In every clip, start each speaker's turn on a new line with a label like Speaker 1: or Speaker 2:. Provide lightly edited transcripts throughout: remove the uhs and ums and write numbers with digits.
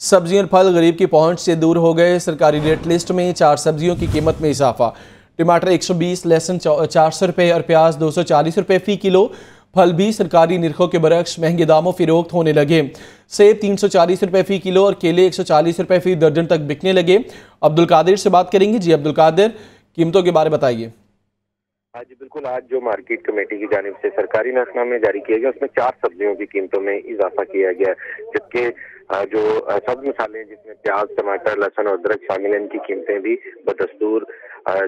Speaker 1: सब्जियां और फल गरीब की पहुंच से दूर हो गए। सरकारी रेट लिस्ट में 4 सब्जियों की कीमत में इजाफा। टमाटर 120, लहसुन 400 रुपये और प्याज 240 रुपये फ़ी किलो। फल भी सरकारी निरखों के बरक्स महंगे दामों फरोख्त होने लगे। सेब 340 रुपये फ़ी किलो और केले 140 रुपये फ़ी दर्जन तक बिकने लगे। अब्दुल कादिर से बात करेंगे। जी अब्दुल कादिर, कीमतों के बारे में बताइए।
Speaker 2: आज बिल्कुल, आज जो मार्केट कमेटी की जानिब से सरकारी नसनामे जारी किया गया उसमें 4 सब्जियों की कीमतों में इजाफा किया गया, जबकि जो सब्ज मसाले जिसमें प्याज, टमाटर, लहसुन और अदरक शामिल हैं, इनकी कीमतें भी बदस्तूर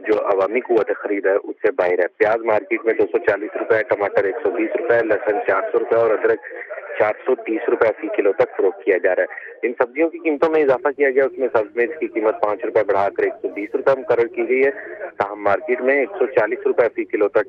Speaker 2: जो अवामी कुव्वत खरीद है उससे बाहर है। प्याज मार्केट में 240 रुपए, टमाटर 120 रुपए, लहसुन 400 रुपए और अदरक 430 रुपए फी किलो तक फरोख्त किया जा रहा है। इन सब्जियों की कीमतों में इजाफा किया गया, उसमें सब्ज मिर्च की कीमत 5 रुपए बढ़ाकर 120 रुपए मुकर्रर की गई है। ताहम मार्केट में 140 रुपए फी किलो तक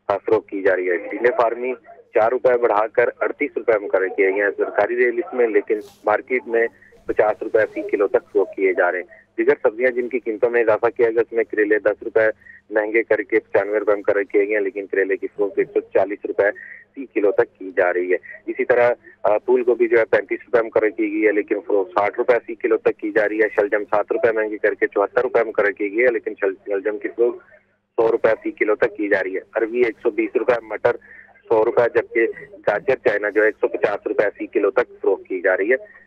Speaker 2: फरोख्त की जा रही है। टीले फार्मी 4 रुपए बढ़ाकर 38 रुपए मुकर्रर किए गए हैं सरकारी रेट लिस्ट में, लेकिन मार्केट में 50 रुपए फी किलो तक फरोख्त किए जा रहे हैं। दीगर सब्जियां जिनकी कीमतों में इजाफा किया गया उसमें करेले 10 रुपए महंगे करके 95 रुपए मुकर्रर किए गए हैं, लेकिन करेले की फरोख्त 140 रुपए फी किलो तक की जा रही है। इसी तरह फूल गोभी जो है 35 रुपए मुकर्रर की गई है, लेकिन फरोख्त 60 रुपए फी किलो तक की जा रही है। शलजम 7 रुपए महंगे करके 74 रुपए मुकर्रर की गई है, लेकिन शलजम की फरोख्त 100 रुपए फी किलो तक की जा रही है। अरबी 120 रुपए, मटर 100 रुपए, जबकि गाजर चाइना जो है 150 रुपए फी किलो तक फरोख्त की जा रही है।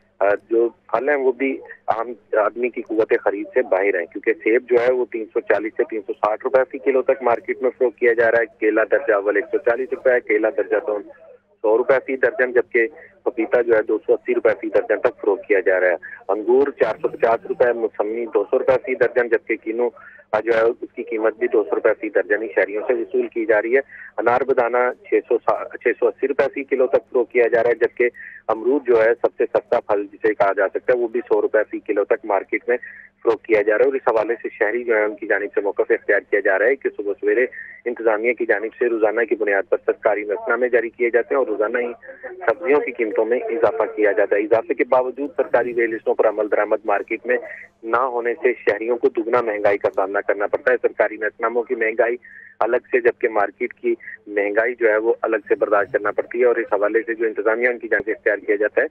Speaker 2: जो फल हैं वो भी आम आदमी की कुव्वत खरीद से बाहर है, क्योंकि सेब जो है वो 340 से 360 रुपए फी किलो तक मार्केट में फरोख्त किया जा रहा है। केला दर्जा अव्वल 140 रुपए, केला दर्जा 100 रुपए फी दर्जन, जबकि पपीता जो है 280 रुपए फी दर्जन तक फरोख्त किया जा रहा है। अंगूर 450 रुपए, मौसमी 200 रुपए फी दर्जन, जबकि किन्नू जो है उसकी कीमत भी 200 रुपए फी दर्जन ही शहरियों से वसूल की जा रही है। अनार बदाना 680 रुपए फी किलो तक फरोख्त किया जा रहा है, जबकि अमरूद जो है सबसे सस्ता फल जिसे कहा जा सकता है वो भी 100 रुपए फी किलो तक मार्केट में फरोख्त किया जा रहा है। और इस हवाले से शहरी जो है उनकी जानिब से मौक़िफ़ इख्तियार किया जा रहा है कि सुबह सवेरे इंतजामिया की जानिब से रोजाना की बुनियाद पर सरकारी नसनामे जारी किए जाते हैं और रोजाना ही सब्जियों की कीमतों में इजाफा किया जाता है। इजाफे के बावजूद सरकारी रेट लिस्टों पर अमल दरामद मार्केट में ना होने से शहरियों को दुगना महंगाई का सामना करना पड़ता है। सरकारी नसनामों की महंगाई अलग से, जबकि मार्केट की महंगाई जो है वो अलग से बर्दाश्त करना पड़ती है। और इस हवाले से जो इंतजामिया उनकी जानिब से इख्तियार किया जाता है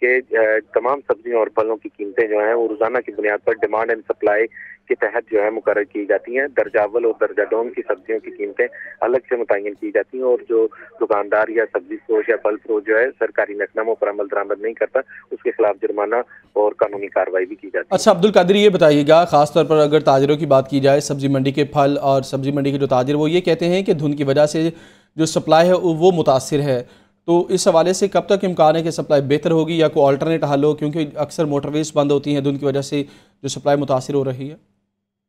Speaker 2: कि तमाम सब्जियों और फलों की कीमतें जो हैं वो रोजाना की बुनियाद पर डिमांड एंड सप्लाई के तहत जो है मुकर्रर की जाती हैं। दर्जा अव्वल और दर्जा दोम की सब्जियों की कीमतें अलग से मुतय्यन की जाती हैं, और जो दुकानदार या सब्जी फरोश या फल फरोश जो है सरकारी नसनामों पर अमल दरामद नहीं करता उसके खिलाफ जुर्माना और कानूनी कार्रवाई भी की जाती है।
Speaker 1: अच्छा अब्दुल कादिर, ये बताइएगा, खासतौर पर अगर ताजिरों की बात की जाए, सब्जी मंडी के फल और सब्जी मंडी के जो ताजिर वो ये कहते हैं कि धुंध की वजह से जो सप्लाई है वो मुतासिर है, तो इस हवाले से कब तक इम्कान है कि सप्लाई बेहतर होगी या कोई अल्टरनेट हल हो, क्योंकि अक्सर मोटरवेज बंद होती हैं धुंध की वजह से जो सप्लाई मुतासिर हो रही है?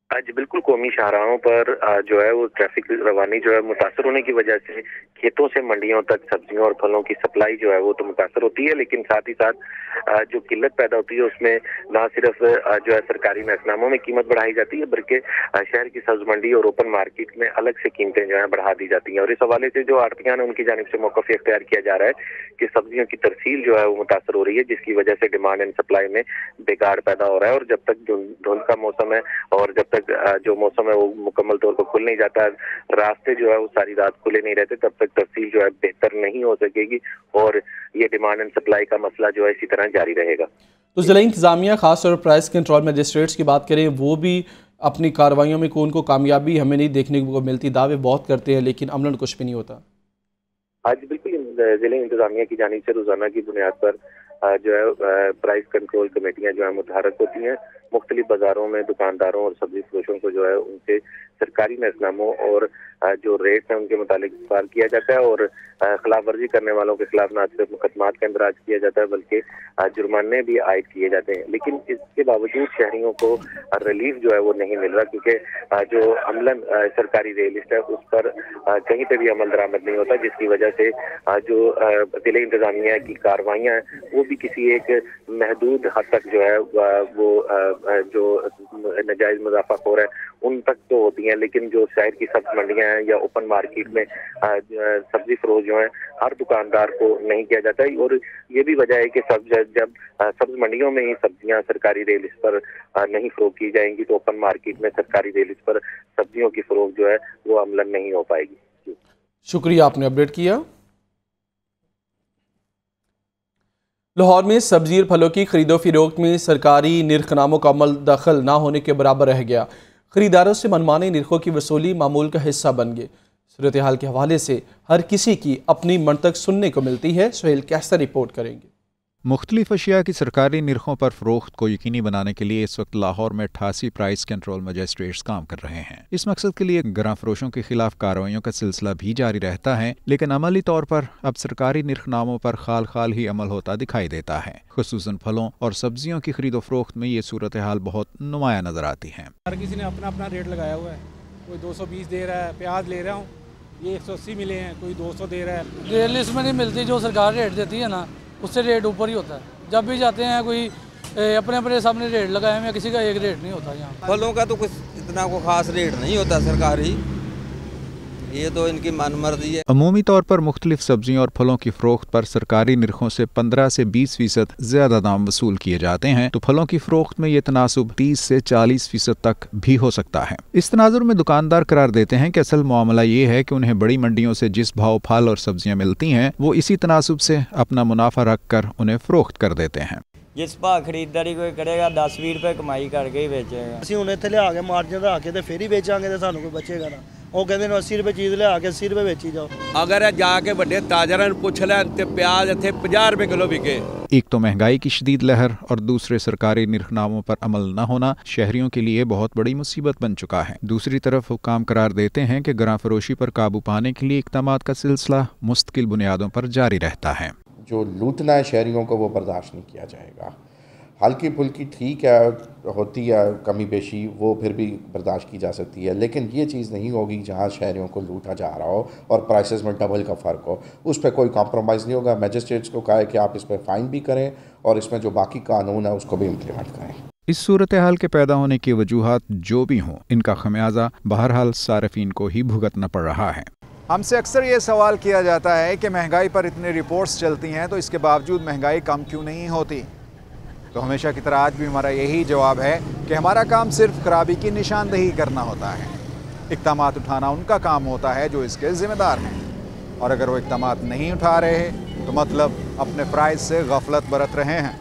Speaker 2: आज बिल्कुल कौमी शाहराहों पर जो है वो ट्रैफिक रवानी जो है मुतासर होने की वजह से खेतों से मंडियों तक सब्जियों और फलों की सप्लाई जो है वो तो मुतासर होती है, लेकिन साथ ही साथ जो किल्लत पैदा होती है उसमें ना सिर्फ जो है सरकारी नसनामों में कीमत बढ़ाई जाती है, बल्कि शहर की सब्ज मंडी और ओपन मार्केट में अलग से कीमतें जो है बढ़ा दी जाती हैं। और इस हवाले से जो आड़तियां हैं उनकी जानिब से मौक़िफ़ इख्तियार किया जा रहा है कि सब्जियों की तरसील जो है वो मुतासर हो रही है, जिसकी वजह से डिमांड एंड सप्लाई में बिगाड़ पैदा हो रहा है। और जब तक धुंध का मौसम है और जब तक जो मौसम है वो मुकम्मल तौर पर खुल नहीं जाता, रास्ते जो है वो सारी रात खुले नहीं रहते, तब तक तरसील जो है बेहतर नहीं हो सकेगी और ये डिमांड एंड सप्लाई का मसला जो है इसी तरह जारी रहेगा।
Speaker 1: तो ज़िला इंतज़ामिया खासतौर पर प्राइस कंट्रोल मजिस्ट्रेट्स की बात करें, वो भी अपनी कार्रवाइयों में को कामयाबी हमें नहीं देखने को मिलती। दावे बहुत करते हैं लेकिन अमलन कुछ भी नहीं होता।
Speaker 2: आज बिल्कुल जिले इंतजामिया की जानिब से रोजाना की बुनियाद पर जो है प्राइस कंट्रोल कमेटियां जो है मुतहरक होती हैं। मुख्तलिफ बाजारों में दुकानदारों और सब्जी फरोशों को जो है उनसे सरकारी नसनामों और जो रेट है उनके मुतालिक सवाल किया जाता है और खिलाफ वर्जी करने वालों के खिलाफ न सिर्फ मुकदमात का इंदराज किया जाता है बल्कि जुर्माने भी आयद किए जाते हैं। लेकिन इसके बावजूद शहरियों को रिलीफ जो है वो नहीं मिल रहा, क्योंकि जो अमलन सरकारी रेट लिस्ट है उस पर कहीं पे भी अमल दरामद नहीं होता, जिसकी वजह से जो जिले इंतजामिया की कार्रवाइयाँ हैं वो भी किसी एक महदूद हद तक जो है वो जो नाजायज मुनाफाखोर है उन तक तो होती हैं, लेकिन जो शहर की सब्ज मंडियां हैं या ओपन मार्केट में सब्जी फरोश जो है हर दुकानदार को नहीं किया जाता है। और ये भी वजह है कि जब सब्ज मंडियों में ही सब्जियां सरकारी रेट लिस्ट पर नहीं फरोख्त की जाएंगी तो ओपन मार्केट में सरकारी रेट लिस्ट पर सब्जियों की फरोख्त जो है वो अमलन नहीं हो पाएगी।
Speaker 1: शुक्रिया, आपने अपडेट किया। لاہور میں سبزی اور پھلوں کی خرید و فروخت میں سرکاری نرخ ناموں کا عمل دخل نہ ہونے کے برابر رہ گیا۔ خریداروں سے منمانے نرخوں کی وصولی معمول کا حصہ بن گئے۔ صورتحال کے حوالے سے ہر کسی کی اپنی منطق سننے کو ملتی ہے۔ سہیل کیسر رپورٹ کریں گے۔
Speaker 3: مختلف اشیاء کی سرکاری نرخوں پر فروخت کو یقینی بنانے کے لیے اس وقت لاہور میں 88 پرائس کنٹرول مجسٹریٹس کام کر رہے ہیں۔ اس مقصد کے لیے گراں فروشوں کے خلاف کارروائیوں کا سلسلہ بھی جاری رہتا ہے، لیکن عملی طور پر اب سرکاری نرخ ناموں پر خال خال ہی عمل ہوتا دکھائی دیتا ہے۔ خصوصاً پھلوں اور سبزیوں کی خرید و فروخت میں یہ صورتحال بہت نمایاں نظر آتی ہے۔
Speaker 4: ہر کسی نے اپنا اپنا ریٹ لگایا ہوا ہے، کوئی 220 دے رہا ہے، پیاز لے رہا ہوں یہ 180 ملے ہیں، کوئی 200 دے رہا ہے۔
Speaker 5: ریٹ لسٹ میں نہیں ملتی، جو سرکار ریٹ دیتی ہے نا اس سے ریٹ اوپر ہی ہوتا ہے۔ جب بھی جاتے ہیں کوئی اپنے اپنے سامنے ریٹ لگائے ہوئے، کسی کا ایک ریٹ نہیں ہوتا یہاں۔
Speaker 6: پھلوں کا تو کچھ اتنا کو خاص ریٹ نہیں ہوتا سرکاری، یہ تو ان کی من مرضی ہے۔
Speaker 3: عمومی طور پر مختلف سبزیوں اور پھلوں کی فروخت پر سرکاری نرخوں سے 15 سے 20% زیادہ دام وصول کیے جاتے ہیں، تو پھلوں کی فروخت میں یہ تناسب 30 سے 40% تک بھی ہو سکتا ہے۔ اس تناظر میں دکاندار قرار دیتے ہیں کہ اصل معاملہ یہ ہے کہ انہیں بڑی منڈیوں سے جس بھاؤ پھل اور سبزیاں ملتی ہیں وہ اسی تناسب سے اپنا منافع رکھ کر انہیں فروخت کر دیتے ہیں۔
Speaker 7: جس بھا خریداری کوئی کرے گا 10-20 روپے کمائی کر کے ہی بیچے گا۔
Speaker 8: ਅਸੀਂ ਹੁਣ ਇੱਥੇ ਲਿਆ ਕੇ ਮਾਰਜਨ ਰੱਖ ਕੇ ਤੇ ਫੇਰ ਹੀ ਵੇਚਾਂਗੇ ਤੇ ਸਾਨੂੰ ਕੋਈ ਬਚੇਗਾ ਨਾ। ਉਹ ਕਹਿੰਦੇ ਨੇ 80 ਰੁਪਏ ਚੀਜ਼ ਲਿਆ ਕੇ 80 ਰੁਪਏ ਵੇਚੀ ਜਾਓ।
Speaker 9: اگر جا کے بڑے تاجراں نوں پوچھ لین تے پیاز اتنے 50 روپے کلو بکے۔
Speaker 3: ایک تو مہنگائی کی شدید لہر اور دوسرے سرکاری نرخ ناموں پر عمل نہ ہونا شہریوں کے لیے بہت بڑی مصیبت بن چکا ہے۔ دوسری طرف حکام قرار دیتے ہیں کہ گراں فروشی پر قابو پانے کے لیے اقدامات کا سلسلہ مستقل بنیادوں پر جاری رہتا ہے۔
Speaker 10: جو لوٹنا ہے شہریوں کو وہ برداشت نہیں کیا جائے گا۔ ہلکی پھلکی ٹھیک ہے، ہوتی ہے کمی بیشی، وہ پھر بھی برداشت کی جا سکتی ہے، لیکن یہ چیز نہیں ہوگی جہاں شہریوں کو لوٹا جا رہا ہو اور پرائسز میں ڈبل کا فرق ہو، اس پہ کوئی کمپرومائز نہیں ہوگا۔ میجسٹریٹس کو کہا ہے کہ آپ اس پہ فائن بھی کریں اور اس میں جو باقی قانون ہے اس کو بھی امپلیمنٹ کریں۔
Speaker 3: اس صورتحال کے پیدا ہونے کی وجوہات جو بھی ہوں، ان کا خمیازہ بہرحال صارفین کو ہی بھگتنا پڑ رہا ہے۔
Speaker 11: ہم سے اکثر یہ سوال کیا جاتا ہے کہ مہنگائی پر اتنی رپورٹس چلتی ہیں تو اس کے باوجود مہنگائی کم کیوں نہیں ہوتی؟ تو ہمیشہ کی طرح آج بھی ہمارا یہی جواب ہے کہ ہمارا کام صرف خرابی کی نشاندہی کرنا ہوتا ہے۔ اقدامات اٹھانا ان کا کام ہوتا ہے جو اس کے ذمہ دار ہیں، اور اگر وہ اقدامات نہیں اٹھا رہے تو مطلب اپنے فرائض سے غفلت برت رہے ہیں۔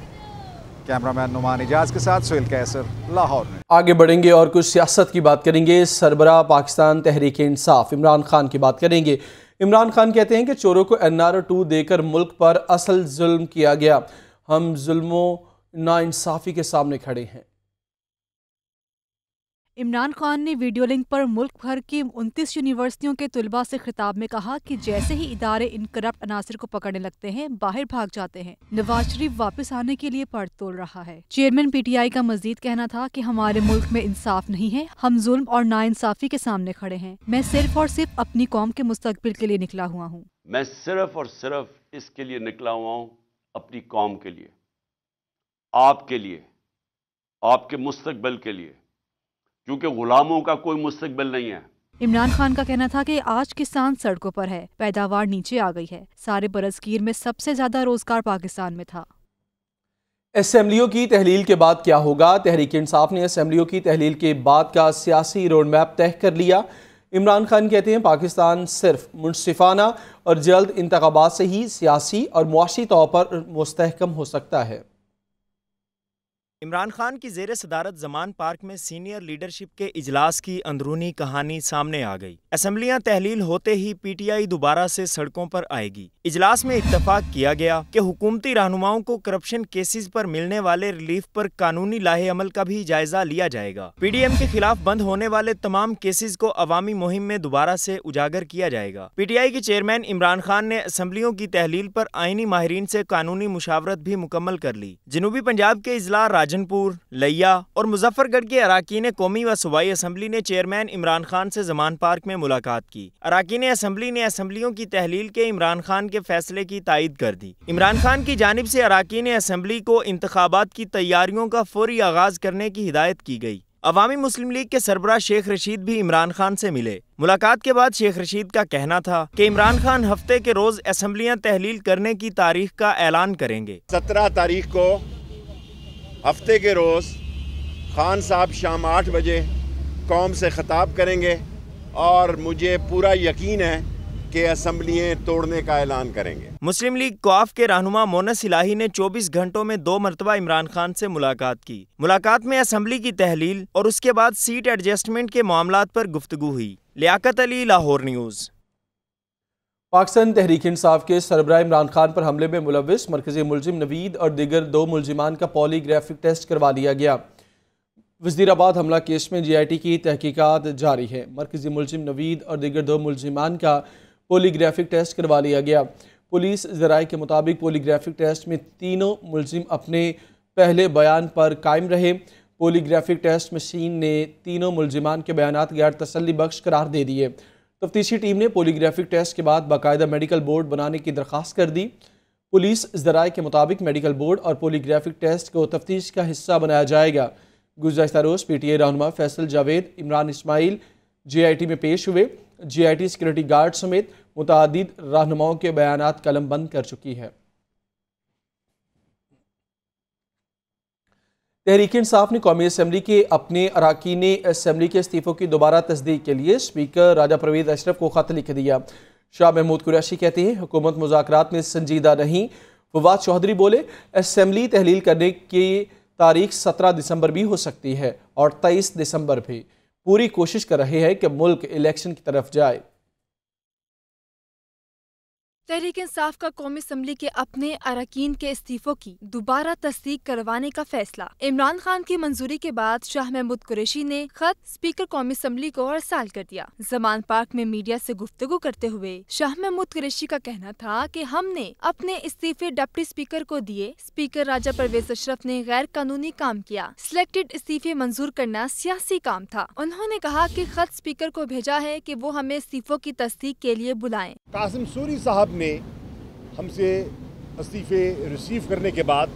Speaker 11: کیمرامین نعمان اجاز کے ساتھ سہیل کیسر، لاہور میں۔
Speaker 1: آگے بڑھیں گے اور کچھ سیاست کی بات کریں گے۔ سربراہ پاکستان تحریک انصاف عمران خان کی بات کریں گے۔ عمران خان کہتے ہیں کہ چوروں کو NR2 دے کر ملک پر اصل ظلم کیا گیا، ہم ظلم و ناانصافی کے سامنے کھڑے ہیں۔
Speaker 12: عمران خان نے ویڈیو لنک پر ملک بھر کی 29 یونیورسٹیوں کے طلباء سے خطاب میں کہا کہ جیسے ہی ادارے ان کرپٹ عناصر کو پکڑنے لگتے ہیں باہر بھاگ جاتے ہیں۔ نواز شریف واپس آنے کے لیے پڑ تول رہا ہے۔ چیئرمین PTI کا مزید کہنا تھا کہ ہمارے ملک میں انصاف نہیں ہے، ہم ظلم اور ناانصافی کے سامنے کھڑے ہیں۔ میں صرف اور صرف اپنی قوم کے مستقبل کے لیے نکلا ہوا ہوں۔
Speaker 13: میں صرف اور صرف اس کے لیے نکلا ہوا ہوں، اپنی قوم کے لیے، آپ کے لیے، آپ کے مستقبل کے لیے، کیونکہ غلاموں کا کوئی مستقبل نہیں ہے۔
Speaker 12: عمران خان کا کہنا تھا کہ آج کسان سڑکوں پر ہے، پیداوار نیچے آ گئی ہے، سارے برصغیر میں سب سے زیادہ روزگار پاکستان میں تھا۔
Speaker 1: اسمبلیوں کی تحلیل کے بعد کیا ہوگا؟ تحریک انصاف نے اسمبلیوں کی تحلیل کے بعد کا سیاسی روڈ میپ طے کر لیا۔ عمران خان کہتے ہیں پاکستان صرف منصفانہ اور جلد انتخابات سے ہی سیاسی اور معاشی طور پر مستحکم ہو سکتا ہے۔
Speaker 14: عمران خان کی زیر صدارت زمان پارک میں سینئر لیڈرشپ کے اجلاس کی اندرونی کہانی سامنے آ گئی۔ اسمبلیاں تحلیل ہوتے ہی PTI دوبارہ سے سڑکوں پر آئے گی۔ اجلاس میں اتفاق کیا گیا کہ حکومتی رہنماؤں کو کرپشن کیسز پر ملنے والے ریلیف پر قانونی لاہے عمل کا بھی جائزہ لیا جائے گا۔ PDM کے خلاف بند ہونے والے تمام کیسز کو عوامی مہم میں دوبارہ سے اجاگر کیا جائے گا۔ PTI کے چیئرمین عمران خان نے اسمبلیوں کی تحلیل پر آئینی ماہرین سے قانونی مشاورت بھی مکمل کر لی۔ جنوبی پنجاب کے اضلاع راجن پور، لیا اور مظفر گڑھ کے اراکین قومی و صوبائی اسمبلی نے چیئرمین عمران خان سے زمان پارک میں ملاقات کی۔ اراکین اسمبلی نے اسمبلیوں کی تحلیل کے عمران خان کے فیصلے کی تائید کر دی۔ عمران خان کی جانب سے اراکین اسمبلی کو انتخابات کی تیاریوں کا فوری آغاز کرنے کی ہدایت کی گئی۔ عوامی مسلم لیگ کے سربراہ شیخ رشید بھی عمران خان سے ملے۔ ملاقات کے بعد شیخ رشید کا کہنا تھا کہ عمران خان ہفتے کے روز اسمبلیاں تحلیل کرنے کی تاریخ کا اعلان کریں گے۔
Speaker 15: 17 تاریخ کو ہفتے کے روز خان صاحب شام 8 بجے قوم سے خطاب کریں گے، اور مجھے پورا یقین ہے کہ اسمبلیاں توڑنے کا اعلان کریں گے۔
Speaker 14: مسلم لیگ کواف کے رہنما مونس الہی نے 24 گھنٹوں میں 2 مرتبہ عمران خان سے ملاقات کی۔ ملاقات میں اسمبلی کی تحلیل اور اس کے بعد سیٹ ایڈجسٹمنٹ کے معاملات پر گفتگو ہوئی۔ لیاقت علی، لاہور نیوز۔
Speaker 1: پاکستان تحریک انصاف کے سربراہ عمران خان پر حملے میں ملوث مرکزی ملزم نوید اور دیگر 2 ملزمان کا پولی گرافک ٹیسٹ کروا لیا گیا۔ وزیر آباد حملہ کیس میں GIT کی تحقیقات جاری ہے۔ مرکزی ملزم نوید اور دیگر 2 ملزمان کا پولی گرافک ٹیسٹ کروا لیا گیا۔ پولیس ذرائع کے مطابق پولی گرافک ٹیسٹ میں تینوں ملزم اپنے پہلے بیان پر قائم رہے۔ پولی گرافک ٹیسٹ مشین نے تینوں ملزمان کے بیانات غیر تسلی بخش قرار دے دیے۔ تفتیشی ٹیم نے پولی گرافک ٹیسٹ کے بعد باقاعدہ میڈیکل بورڈ بنانے کی درخواست کر دی۔ پولیس ذرائع کے مطابق میڈیکل بورڈ اور پولی گرافک ٹیسٹ کو تفتیش کا حصہ بنایا جائے گا۔ گزشتہ روز PTI رہنما فیصل جاوید عمران اسماعیل GIT میں پیش ہوئے۔ GIT سیکورٹی گارڈ سمیت متعدد رہنماؤں کے بیانات قلم بند کر چکی ہے۔ تحریک انصاف نے قومی اسمبلی کے اپنے اراکین اسمبلی کے استعفوں کی دوبارہ تصدیق کے لیے اسپیکر راجہ پرویز اشرف کو خط لکھ دیا۔ شاہ محمود قریشی کہتے ہیں حکومت مذاکرات میں سنجیدہ نہیں۔ فواد چودھری بولے اسمبلی تحلیل کرنے کی تاریخ 17 دسمبر بھی ہو سکتی ہے اور 23 دسمبر بھی۔ پوری کوشش کر رہے ہیں کہ ملک الیکشن کی طرف جائے۔
Speaker 12: تحریک انصاف کا قومی اسمبلی کے اپنے اراکین کے استعفوں کی دوبارہ تصدیق کروانے کا فیصلہ۔ عمران خان کی منظوری کے بعد شاہ محمود قریشی نے خط اسپیکر قومی اسمبلی کو ارسال کر دیا۔ زمان پارک میں میڈیا سے گفتگو کرتے ہوئے شاہ محمود قریشی کا کہنا تھا کہ ہم نے اپنے استعفے ڈپٹی اسپیکر کو دیے۔ اسپیکر راجہ پرویز اشرف نے غیر قانونی کام کیا۔ سلیکٹڈ استعفے منظور کرنا سیاسی کام تھا۔ انہوں نے کہا کہ خط اسپیکر کو بھیجا ہے کہ وہ ہمیں استعفوں کی تصدیق کے لیے بلائیں۔
Speaker 16: قاسم سوری صاحب نے ہم سے استعفے ریسیو کرنے کے بعد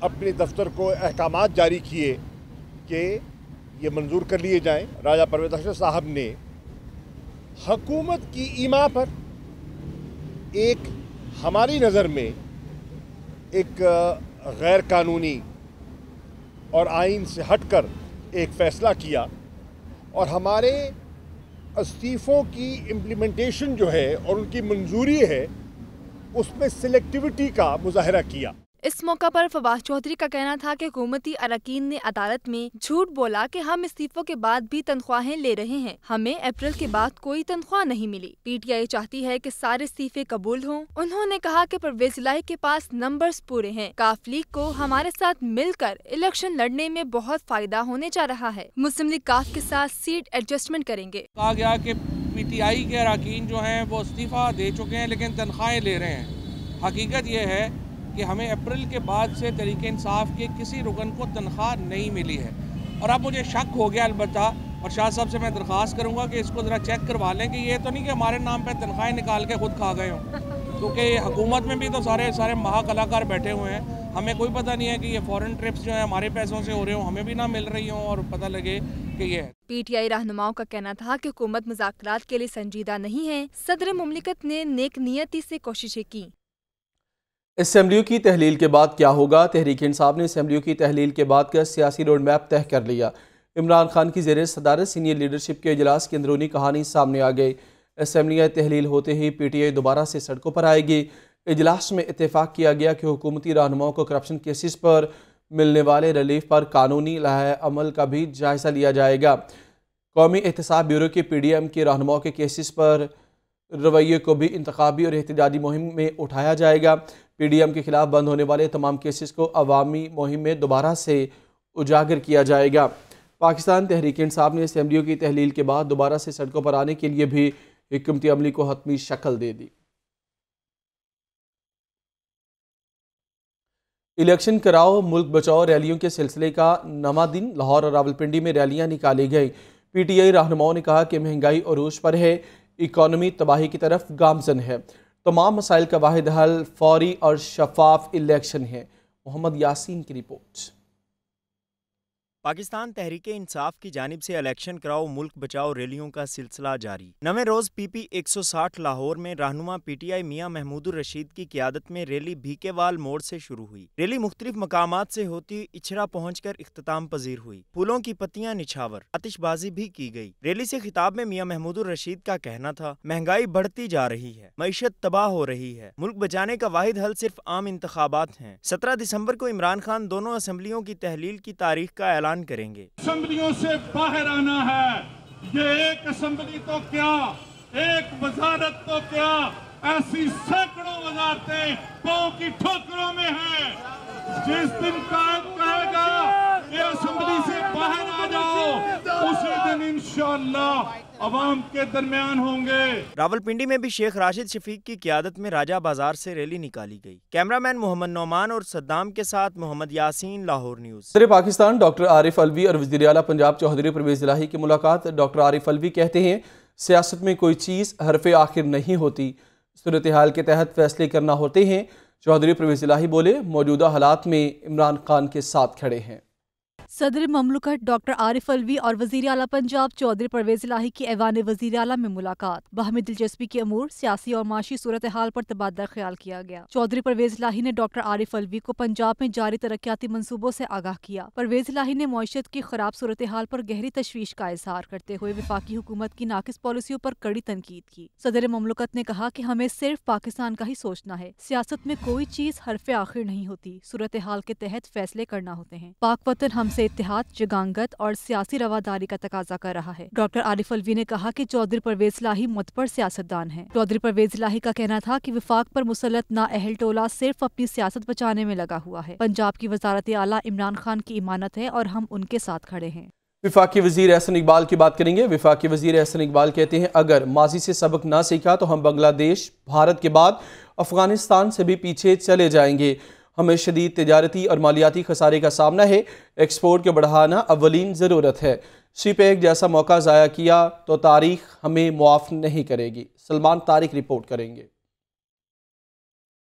Speaker 16: اپنے دفتر کو احکامات جاری کیے کہ یہ منظور کر لیے جائیں۔ راجہ پرویز اشرف صاحب نے حکومت کی ایما پر ایک ہماری نظر میں ایک غیر قانونی اور آئین سے ہٹ کر ایک فیصلہ کیا اور ہمارے استعفوں کی امپلیمنٹیشن جو ہے اور ان کی منظوری ہے اس میں سلیکٹیوٹی کا مظاہرہ کیا۔
Speaker 12: اس موقع پر فواد چودھری کا کہنا تھا کہ حکومتی اراکین نے عدالت میں جھوٹ بولا کہ ہم استعفوں کے بعد بھی تنخواہیں لے رہے ہیں۔ ہمیں اپریل کے بعد کوئی تنخواہ نہیں ملی۔ PTI چاہتی ہے کہ سارے استعفے قبول ہوں۔ انہوں نے کہا کہ پرویز الہی کے پاس نمبرز پورے ہیں۔ کاف لیگ کو ہمارے ساتھ مل کر الیکشن لڑنے میں بہت فائدہ ہونے جا رہا ہے۔ مسلم لیگ کاف کے ساتھ سیٹ ایڈجسٹمنٹ کریں گے۔
Speaker 17: کہا گیا کہ PTI کے اراکین جو ہیں وہ استعفیٰ دے چکے ہیں لیکن تنخواہیں لے رہے ہیں۔ حقیقت یہ ہے کہ ہمیں اپریل کے بعد سے تحریک انصاف کے کسی رکن کو تنخواہ نہیں ملی ہے، اور اب مجھے شک ہو گیا البتہ، اور شاہ صاحب سے میں درخواست کروں گا کہ اس کو ذرا چیک کروا لیں کہ یہ تو نہیں کہ ہمارے نام پہ تنخواہیں نکال کے خود کھا گئے ہوں، کیونکہ حکومت میں بھی تو سارے مہا کلاکار بیٹھے ہوئے ہیں۔ ہمیں کوئی پتہ نہیں ہے کہ یہ فورن ٹرپس جو ہیں ہمارے پیسوں سے ہو رہے ہوں، ہمیں بھی نہ مل رہی ہوں اور پتہ لگے کہ یہ ہے۔
Speaker 12: PTI رہنماؤں کا کہنا تھا کہ حکومت مذاکرات کے لیے سنجیدہ نہیں ہے۔ صدر مملکت نے نیک نیتی سے کوششیں کی۔
Speaker 1: اسمبلیوں کی تحلیل کے بعد کیا ہوگا؟ تحریک انصاف نے اسمبلیوں کی تحلیل کے بعد کا سیاسی روڈ میپ طے کر لیا۔ عمران خان کی زیر صدارت سینئر لیڈرشپ کے اجلاس کی اندرونی کہانی سامنے آ گئی۔ اسمبلیاں تحلیل ہوتے ہی PTI دوبارہ سے سڑکوں پر آئے گی۔ اجلاس میں اتفاق کیا گیا کہ حکومتی رہنماؤں کو کرپشن کیسز پر ملنے والے ریلیف پر قانونی لائحہ عمل کا بھی جائزہ لیا جائے گا۔ قومی احتساب بیورو کے PDM کے رہنماؤں کے کیسز پر رویے کو بھی انتخابی اور احتجاجی مہم میں اٹھایا جائے گا۔ PDM کے خلاف بند ہونے والے تمام کیسز کو عوامی مہم میں دوبارہ سے اجاگر کیا جائے گا۔ پاکستان تحریک انصاف نے اسمبلیوں کی تحلیل کے بعد دوبارہ سے سڑکوں پر آنے کے لیے بھی حکمتی عملی کو حتمی شکل دے دی۔ الیکشن کراؤ ملک بچاؤ ریلیوں کے سلسلے کا نواں دن لاہور اور راولپنڈی میں ریلیاں نکالی گئیں۔ PTI رہنماؤں نے کہا کہ مہنگائی عروج پر ہے، اکانومی تباہی کی طرف گامزن ہے، تمام مسائل کا واحد حل فوری اور شفاف الیکشن ہے۔ محمد یاسین کی رپورٹ۔
Speaker 14: पाकिस्तान तहरीके इंसाफ की जानिब से इलेक्शन कराओ मुल्क बचाओ रैलियों का सिलसिला जारी। नवे रोज PP 160 लाहौर में रहनुमा PTI मियां महमूदुर रशीद की क़ियादत में रैली भीकेवाल मोड़ से शुरू हुई। रैली मुख्तलिफ मकामात से होती इचरा पहुंचकर इख्तिताम पजीर हुई। फूलों की पत्तियां निछावर, आतिशबाजी भी की गई। रैली से खिताब में मियां महमूदुर रशीद का कहना था, महंगाई बढ़ती जा रही है, मईशत तबाह हो रही है, मुल्क बचाने का वाहिद हल सिर्फ आम इंतखाबात हैं। 17 दिसंबर को इमरान खान दोनों असम्बलियों की तहलील की तारीख का ऐलान करेंगे।
Speaker 18: असम्बलियों से बाहर आना है। ये एक असम्बली तो क्या, एक वजारत तो क्या, ऐसी सैकड़ों वजारतें पांव की ठोकरों में हैं। जिस दिन कायद कहेगा ये असम्बली से बाहर आ जाओ, उसी दिन इंशाअल्लाह अवाम के दरमियान होंगे।
Speaker 14: रावलपिंडी में भी शेख राशिद शफीक की क़ियादत में राजा बाजार से रैली निकाली गई। कैमरामैन मोहम्मद नौमान और सद्दाम के साथ मोहम्मद यासीन, लाहौर न्यूज़।
Speaker 1: सदर पाकिस्तान डॉक्टर आरिफ अलवी और वज़ीर आला पंजाब चौधरी परवेज़ इलाही की मुलाकात। डॉक्टर आरिफ अलवी कहते हैं, सियासत में कोई चीज़ हरफ़े आखिर नहीं होती, सूरत हाल के तहत फैसले करना होते हैं। चौधरी परवेज़ इलाही बोले, मौजूदा हालात में इमरान खान के साथ खड़े हैं।
Speaker 12: सदर ममलकत डॉक्टर आरिफ अलवी और वज़ीर आला पंजाब चौधरी परवेज़ इलाही की ऐवान वज़ीर आला में मुलाकात। बाहमी दिलचस्पी के अमूर, सियासी और माशी सूरत हाल पर तबादला ख्याल किया गया। चौधरी परवेज़ इलाही ने डॉक्टर आरिफ अलवी को पंजाब में जारी तरक्याती मंसूबों से आगाह किया। परवेज़ इलाही ने मईशत की खराब सूरत हाल पर गहरी तशवीश का इजहार करते हुए वफाकी हुकूमत की नाकिस पॉलिसियों पर कड़ी तनकीद की। सदर ममलकत ने कहा कि हमें सिर्फ पाकिस्तान का ही सोचना है, सियासत में कोई चीज़ हरफ़े आखिर नहीं होती, सूरत हाल के तहत फैसले करना होते हैं। पाक वतन हमसे इत्तेहाद, जगांगत और सियासी रवादारी का तकाजा कर रहा है। डॉक्टर आरिफ अलवी ने कहा कि चौधरी परवेज़ इलाही मुतबर सियासतदान हैं। चौधरी परवेज़ इलाही का कहना था कि विफाक पर मुसल्लत नाअहल टोला सिर्फ अपनी सियासत बचाने में लगा हुआ है। पंजाब की वज़ारत आला इमरान खान की इमानत है और हम उनके साथ खड़े हैं।
Speaker 1: वफाकी वज़ीर एहसन इकबाल की बात करेंगे। वफाकी वज़ीर एहसन इकबाल कहते हैं, अगर माजी से सबक ना सीखा तो हम बांग्लादेश, भारत के बाद अफगानिस्तान से भी पीछे चले जाएंगे। हमें शदीद तिजारती और मालियाती खसारे का सामना है। एक्सपोर्ट को बढ़ाना अव्वलीन ज़रूरत है। सीपैक जैसा मौका ज़ाया किया तो तारीख हमें मुआफ़ नहीं करेगी। सलमान तारिक रिपोर्ट करेंगे।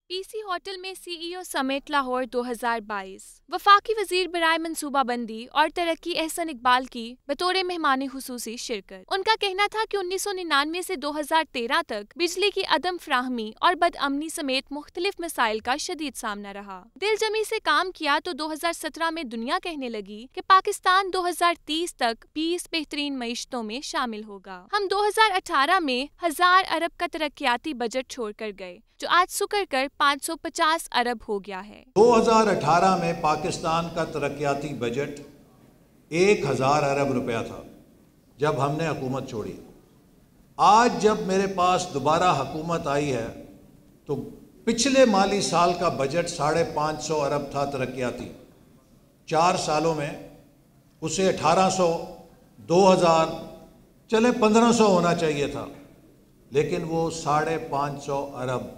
Speaker 19: PC होटल में CEO समिट लाहौर 2022। वफाकी वजीर बराए मनसूबाबंदी और तरक्की एहसन इकबाल की बतौर मेहमान खुसूसी शिरकत। उनका कहना था कि 1999 से 2013 तक बिजली की अदम फ्राहमी और बदअमनी समेत मुख्तलिफ मसाइल का शदीद सामना रहा। दिल जमी से काम किया तो 2017 में दुनिया कहने लगी कि पाकिस्तान 2030 तक 20 बेहतरीन मईशतों में शामिल होगा। हम 2018 में 1000 अरब का तरक्याती बजट छोड़ कर गए, जो आज सुकर कर 550 अरब हो गया है।
Speaker 20: 2018 में पाकिस्तान का तरक्याती बजट 1000 अरब रुपया था जब हमने हुकूमत छोड़ी। आज जब मेरे पास दोबारा हुकूमत आई है तो पिछले माली साल का बजट 550 अरब था तरक्याती। 4 सालों में उसे 1800, 2000, चले 1500 होना चाहिए था, लेकिन वो 550 अरब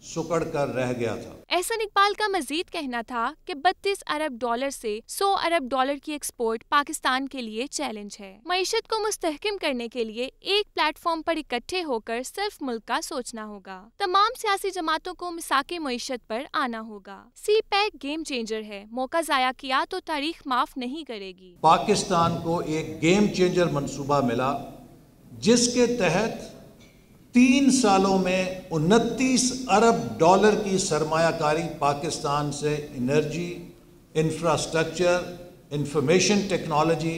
Speaker 20: सुकड़ कर रह गया था।
Speaker 19: एहसन इकबाल का मजीद कहना था कि 32 अरब डॉलर से 100 अरब डॉलर की एक्सपोर्ट पाकिस्तान के लिए चैलेंज है। मईशत को मुस्तहकम करने के लिए एक प्लेटफॉर्म पर इकट्ठे होकर सिर्फ मुल्क का सोचना होगा। तमाम सियासी जमातों को मिसाके मईशत पर आना होगा। सीपैक गेम चेंजर है, मौका जाया किया तो तारीख माफ नहीं करेगी।
Speaker 20: पाकिस्तान को एक गेम चेंजर मंसूबा मिला जिसके तहत 3 सालों में 29 अरब डॉलर की सरमायाकारी पाकिस्तान से एनर्जी, इंफ्रास्ट्रक्चर, इंफॉर्मेशन टेक्नोलॉजी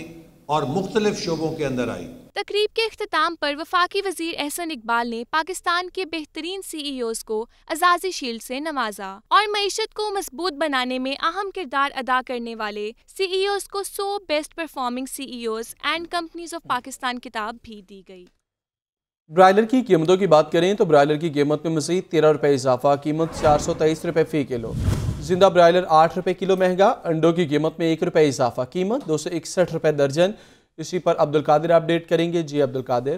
Speaker 20: और मुख्तलिफ शोबों के अंदर आई।
Speaker 19: तकरीब के इख्तिताम पर वफाकी वजीर एहसन इकबाल ने पाकिस्तान के बेहतरीन CEOs को अजाज़ी शील्ड से नवाजा और मईशत को मजबूत बनाने में अहम किरदार अदा करने वाले CEOs को 100 best performing CEOs and companies of Pakistan किताब भी दी गई।
Speaker 1: ब्रायलर की कीमतों की बात करें तो ब्रायलर की कीमत में मज़ीद 13 रुपये इजाफा, कीमत 423 रुपये फ़ी किलो। जिंदा ब्रायलर 8 रुपये किलो महंगा, अंडों की कीमत में 1 रुपये इजाफा, कीमत 261 रुपये दर्जन। इसी पर अब्दुल कादिर अपडेट करेंगे। जी अब्दुल कादिर।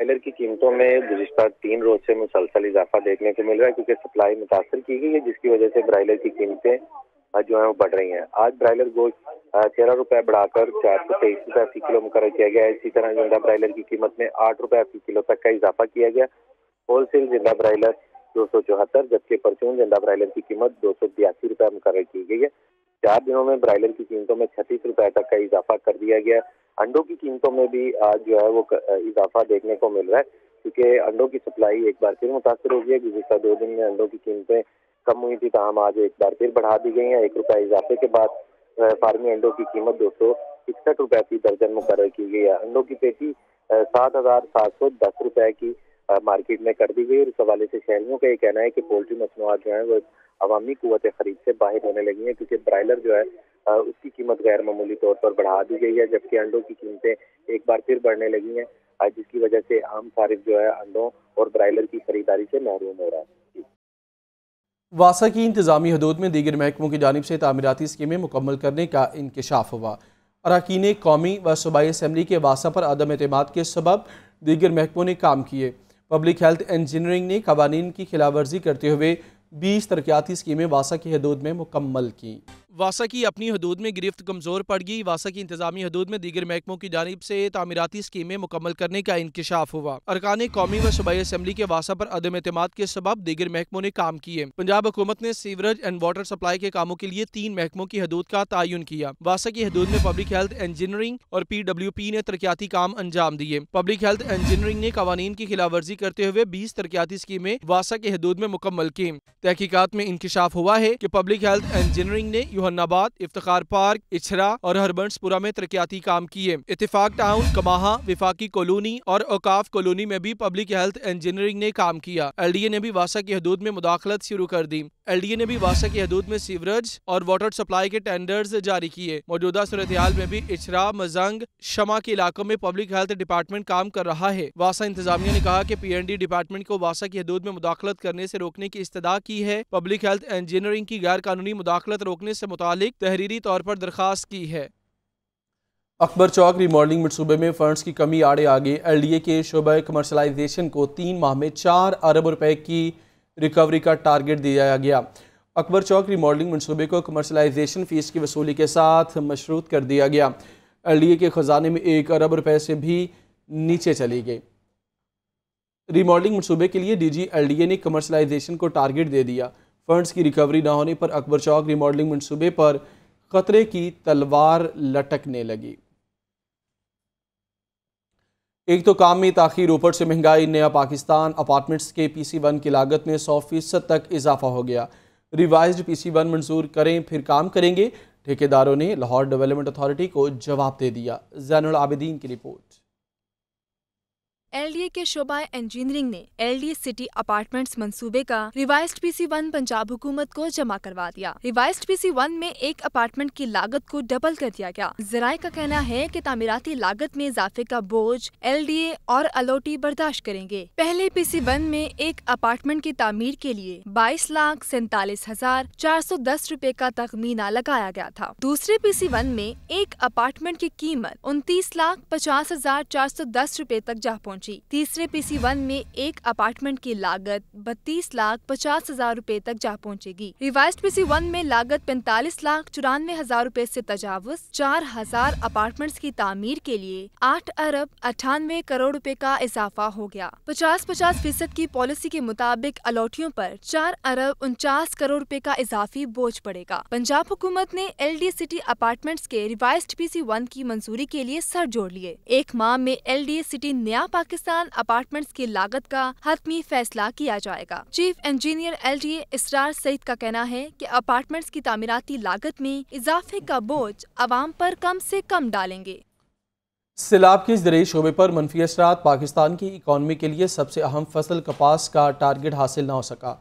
Speaker 2: ब्रायलर की कीमतों में गुज़िश्ता 3 रोज से मुसलसल इजाफा देखने को मिल रहा है, क्योंकि सप्लाई मुतासर की गई है, जिसकी वजह से ब्रायलर की कीमतें जो है वो बढ़ रही हैं। आज ब्रायलर गोश्त 13 रुपये बढ़ाकर 423 रुपये फी किलो मुकर्रर किया गया है। इसी तरह जिंदा ब्रायलर की कीमत में 8 रुपये फी किलो तक का इजाफा किया गया। होलसेल जिंदा ब्रायलर 274, जबकि परचून जिंदा ब्रायलर की कीमत 282 रुपये मुकर्रर की गई है। 4 दिनों में ब्रायलर की कीमतों में 36 रुपए तक का इजाफा कर दिया गया। अंडों की कीमतों में भी आज जो है वो इजाफा देखने को मिल रहा है, क्योंकि अंडों की सप्लाई एक बार फिर मुतासर हो गई है। गुज़िश्ता 2 दिन में अंडों की कीमतें कम हुई थी, ताहम आज एक बार फिर बढ़ा दी गई हैं। 1 रुपए इजाफे के बाद फार्मी अंडों की कीमत 261 रुपए फी दर्जन मुकर्रर की गई है। अंडों की पेटी 7,710 रुपए की मार्केट में कर दी गई। और इस हवाले से शहरियों का ये कहना है कि पोल्ट्री मसनूआत जो है वो अवामी कुव्वत खरीद से बाहर होने लगी हैं, क्योंकि ब्रायलर जो है उसकी कीमत गैर मामूली तौर पर बढ़ा दी गई है, जबकि अंडों की कीमतें एक बार फिर बढ़ने लगी हैं, जिसकी वजह से आम सारिफ जो है अंडों और ब्रायलर की खरीदारी से महरूम हो रहा है।
Speaker 1: वासा की इंतजामी हदूद में दीगर महकमों की जानिब से तामीराती स्कीमें मुकम्मल करने का इंकशाफ हुआ। अरकान कौमी व सूबाई असम्बली के वासा पर अदम एतमाद के सबब दीगर महकमों ने काम किए। पब्लिक हेल्थ इंजीनियरिंग ने कवानीन की खिलाफ वर्जी करते हुए 20 तरक्याती स्कीमें वासा की हदूद में मुकम्मल की। वासा की अपनी हदूद में गिरफ्त कमज़ोर पड़ गई। वासा की इंतजामी हदूद में दीगर महकमों की जानिब से तामीराती स्कीमें मुकम्मल करने का इंकशाफ हुआ। अरकान कौमी व सूबाई असम्बली के वासा पर अदम एतमाद के सबब दीगर महकमों ने काम किए। पंजाब हुकूमत ने सीवरेज एंड वाटर सप्लाई के कामों के लिए 3 महकमों की हदूद का तयन किया। वासा की हदूद में पब्लिक हेल्थ इंजीनियरिंग और PWP ने तरक्याती काम अंजाम दिए। पब्लिक हेल्थ इंजीनियरिंग ने कवानीन की खिलाफ वर्जी करते हुए 20 तरक्याती स्कीमें वासा की हदूद में मुकम्मल की। तहकीकात में इंकशाफ हुआ है कि पब्लिक हेल्थ इंजीनियरिंग ने योहन्नाबाद, इफ्तिखार पार्क, इछरा और हरबंसपुरा में तरक्याती काम किए। इत्तेफाक टाउन, कमाहा, विफाकी कॉलोनी और औकाफ कॉलोनी में भी पब्लिक हेल्थ इंजीनियरिंग ने काम किया। LDA ने भी वासा की हदूद में मुदाखलत शुरू कर दी। LDA ने भी वासा की हदूद में सीवरेज और वाटर सप्लाई के टेंडर्स जारी किए। मौजूदा सूरत-ए-हाल में भी इछरा, मजंग, शमा के इलाकों में पब्लिक हेल्थ डिपार्टमेंट काम कर रहा है। वासा इंतजामिया ने कहा कि PND डिपार्टमेंट को वासा की हदूद में मुदाखलत करने से रोकने की इस्तदा की है। पब्लिक हेल्थ इंजीनियरिंग की गैर कानूनी मुदाखलत रोकने से मुतालिक तहरीरी तौर पर दरखास्त की है। अकबर चौक रिमॉडलिंग मनसूबे में फंड्स की कमी आड़े आ गई। LDA के शोबा कमर्शलाइजेशन को 3 माह में 4 अरब रुपए की रिकवरी का टारगेट दिया गया। अकबर चौक रिमॉडलिंग मनसूबे को कमर्शलाइजेशन फीस की वसूली के साथ मशरूत कर दिया गया। LDA के खजाने में 1 अरब रुपए से भी नीचे चली गई। रिमॉडलिंग मनसूबे के लिए DG LDA ने कमर्शलाइजेशन को टारगेट दे दिया। फंड्स की रिकवरी न होने पर अकबर चौक रिमॉडलिंग मनसूबे पर खतरे की तलवार लटकने लगी। एक तो काम में ताखीर, ऊपर से महंगाई। नया पाकिस्तान अपार्टमेंट्स के PC1 की लागत में 100% तक इजाफा हो गया। रिवाइज्ड PC1 मंजूर करें फिर काम करेंगे, ठेकेदारों ने लाहौर डेवलपमेंट अथॉरिटी को जवाब दे दिया। ज़ैनुल आबिदीन की रिपोर्ट।
Speaker 12: LDA के शोबा इंजीनियरिंग ने LDA सिटी अपार्टमेंट्स मंसूबे का रिवाइज्ड PC1 पंजाब हुकूमत को जमा करवा दिया। रिवाइज्ड PC1 में एक अपार्टमेंट की लागत को डबल कर दिया गया। ज़राए का कहना है कि तामीराती लागत में इजाफे का बोझ LDA और अलॉटी बर्दाश्त करेंगे। पहले PC1 में एक अपार्टमेंट की तामीर के लिए 22,47,410 रुपए का तखमीना लगाया गया था। दूसरे PC1 में एक अपार्टमेंट की कीमत 29,50,410 रुपए तक जा पहुंची। तीसरे PC1 में एक अपार्टमेंट की लागत 32,50,000 रुपए तक जा पहुंचेगी। रिवाइज्ड PC1 में लागत 45,94,000 रुपए से तजावुज 4,000 अपार्टमेंट्स की तामीर के लिए 8 अरब 98 करोड़ रुपए का इजाफा हो गया। 50-50% की पॉलिसी के मुताबिक अलॉटियों पर 4 अरब 49 करोड़ रुपए का इजाफी बोझ पड़ेगा। पंजाब हुकूमत ने LDA सिटी अपार्टमेंट्स के रिवाइज्ड PC1 की मंजूरी के लिए सर जोड़ लिए। एक माह में LDA सिटी नया पाकिस्तान अपार्टमेंट्स की लागत का हतमी फैसला किया जाएगा। चीफ इंजीनियर LDA इसरार सईद का कहना है कि अपार्टमेंट्स की तामीराती लागत में इजाफे का बोझ अवाम पर कम से कम डालेंगे।
Speaker 1: सैलाब के ज़रिए शोबे पर मनफी असरात। पाकिस्तान की इकॉनमी के लिए सबसे अहम फसल कपास का टारगेट हासिल न हो सका।